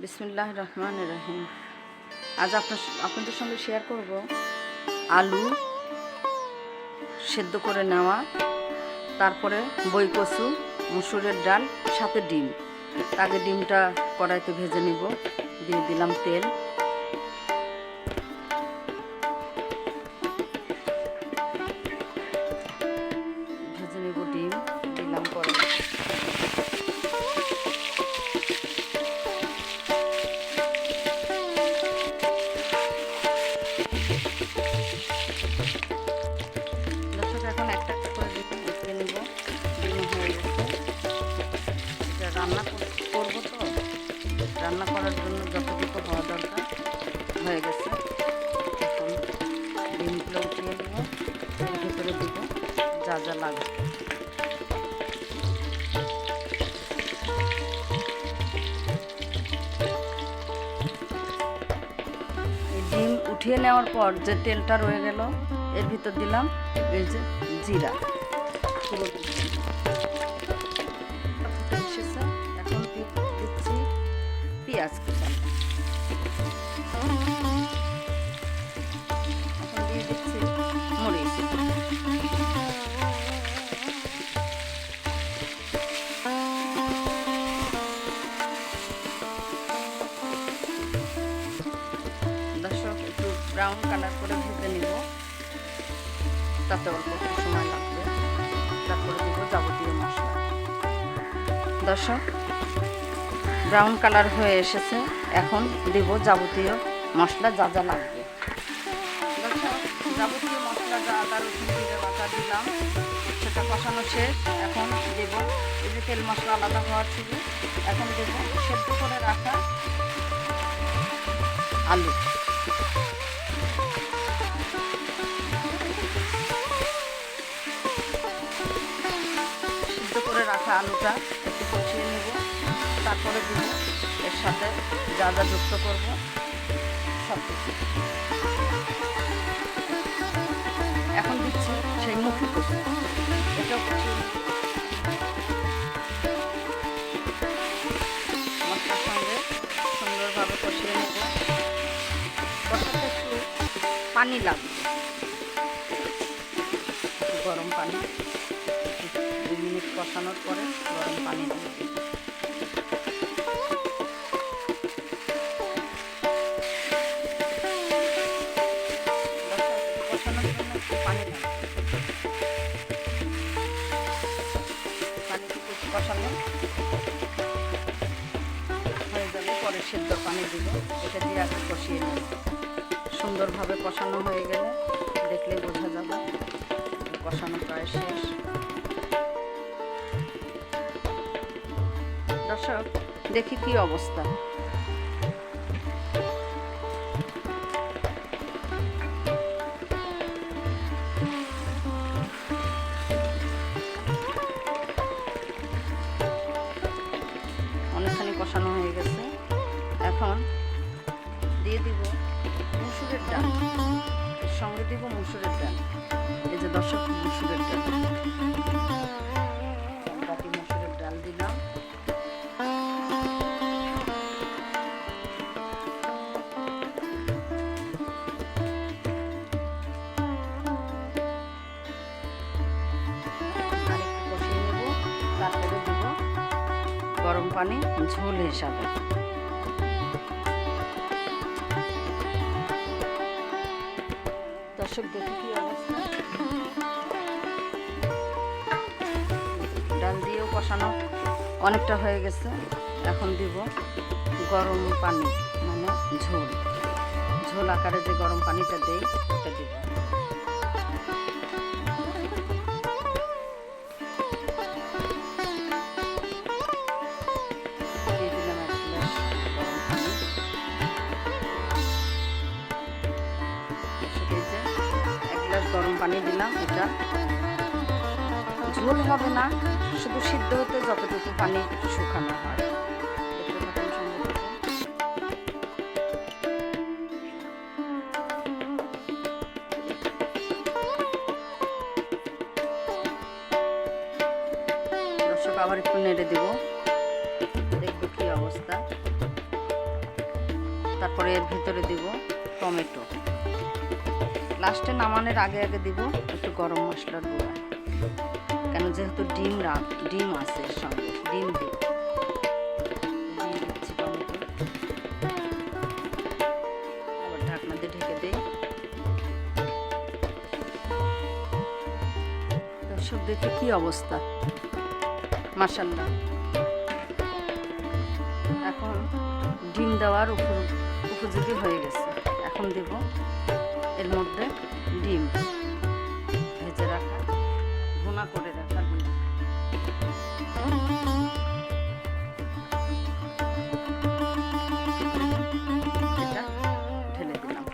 বিসমিল্লাহির রহমানির রহিম। আজ আপনাদের সঙ্গে শেয়ার করব আলু সেদ্ধ করে নেওয়া, তারপরে বই কচু, মুসুরের ডাল, সাথে ডিম। আগে ডিমটা কড়াইতে ভেজে নিব। দিয়ে দিলাম তেল, ভেজে নেব ডিম, দিলাম কড়াই। এখন একটা একটা করে উঠিয়ে নেব। ডিম হয়ে গেছে। এটা রান্না করবো তো, রান্না করার জন্য যতটুকু হওয়া দরকার হয়ে গেছে। এখন ডিমগুলো উঠিয়ে নেব, এর ভিতরে দিব যা যা লাগে। এই ডিম উঠিয়ে নেওয়ার পর যে তেলটা রয়ে গেল, এর ভিতর দিলাম এই যে জিরা। এসেছে, এখন দিচ্ছি পেঁয়াজ কুচা, এখন দিয়ে দিচ্ছি মরিচ, দর্শক একটু ব্রাউন কালার করে ভেজে নিব, তাতে অল্প একটু সময় লাগবে। তারপরে দিব যাবতীয় মশলা। দর্শক ব্রাউন কালার হয়ে এসেছে, এখন দিব যাবতীয় মশলা যা যা লাগবে। দর্শক যাবতীয় মশলা যা আদা রসুন জিরে বাটা দিলাম, সেটা কষানো শেষ। এখন দেব এই যে তেল মশলা আলাদা হওয়ার ছিল, এখন দেব সেদ্ধ করে রাখা আলু। সিদ্ধ করে রাখা আলুটা একটু কষিয়ে নেব, তারপরে দিব এর সাথে যা যা যুক্ত করব সব কিছু। এখন দিচ্ছি সেই মুখি কচু, এটাও কষিয়ে নেব মশলার সঙ্গে, সুন্দরভাবে কষিয়ে নেব। কষাতে একটু পানি লাগবে, গরম পানি। 2 মিনিট কষানোর পরে গরম পানি দিয়ে দিই। কষানোর জন্য একটু পানি লাগবে, পানিতে কিছু কষানো হয়ে যাবে, পরে সেদ্ধ পানি দিব। এটা দিয়ে আগে কষিয়ে নেব। সুন্দরভাবে কষানো হয়ে গেলে দেখলে বোঝা যাবে কষানো প্রায় শেষ। দর্শক দেখি কি অবস্থা। অনেকখানি কষানো হয়ে গেছে। এখন দিয়ে দিব মুসুরের ডাল, এর সঙ্গে দিব মুসুরের ডাল। এই যে দর্শক মুসুরের ডাল, বাটি মুসুরের ডাল দিলাম। আরেকটু কষিয়ে নেব, তারপরে দিব গরম পানি ঝোল হিসাবে। দর্শক দেখি কি অবস্থা। ডাল দিয়েও কষানো অনেকটা হয়ে গেছে। এখন দিব গরম পানি, মানে ঝোল, ঝোল আকারে যে গরম পানিটা দেই ওটা দিব। দিয়ে দিলাম 1 গ্লাস গরম পানি। এই যে 1 গ্লাস গরম পানি দিলাম। এটা ঝোল হবে না, শুধু সিদ্ধ হতে যতটুকু পানি শুকানো হয়। দেখতে থাকুন সঙ্গে থাকুন। দর্শক আবার একটু নেড়ে দেব, দেখব কি অবস্থা। তারপরে এর ভিতরে দিব টমেটো। লাস্টে নামানোর আগে আগে দিব একটু গরম মশলার গুঁড়া, কেন যেহেতু ডিম আছে এর সঙ্গে, ডিম দিব। দিয়ে দিচ্ছি টমেটো, আবার ঢাকনা দিয়ে ঢেকে দিই। দর্শক দেখে কি অবস্থা, মাশাআল্লাহ। এখন ডিম দেওয়ার উপযোগী হয়ে গেছে। এখন দেব এর মধ্যে ডিম, ভেজে রাখা, ভুনা করে রাখা ডিম। এটা ঢেলে দিলাম।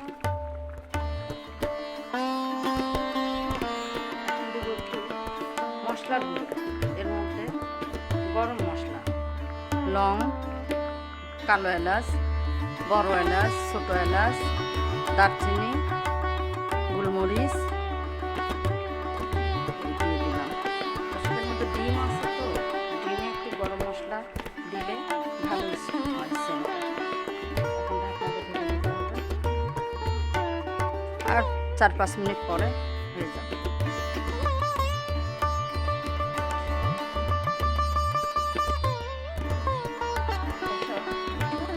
এখন দেব একটু মশলার গুঁড়ো। এর মধ্যে গরম মশলা, লং, কালো এলাচ, বড় এলাচ, ছোট এলাচ, দারচিনি, গোলমরিচ দিয়ে দিলাম। এর মধ্যে ডিম আছে তো, ডিমে একটু গরম মশলা দিলে ভালো হয় সেন্ট। এখন ঢাকনাটা ঢেকে দিতে হবে, আর 4-5 মিনিট পরে হয়ে যাবে।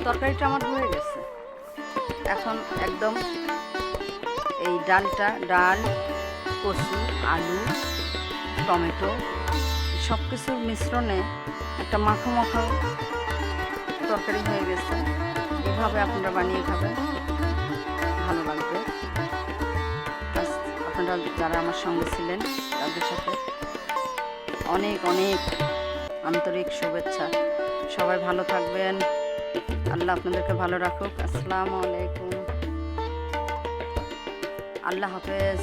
তরকারিটা আমার হয়ে গেছে। এখন একদম এই ডাল, কচু, আলু, টমেটো সব কিছুর মিশ্রণে একটা মাখো মাখো তরকারি হয়ে গেছে। এভাবে আপনারা বানিয়ে খাবেন, ভালো লাগবে। আপনারা যারা আমার সঙ্গে ছিলেন তাদের সাথে অনেক অনেক আন্তরিক শুভেচ্ছা। সবাই ভালো থাকবেন, আল্লাহ আপনাদেরকে ভালো রাখুক। আসসালামু আলাইকুম, আল্লাহ হাফেজ।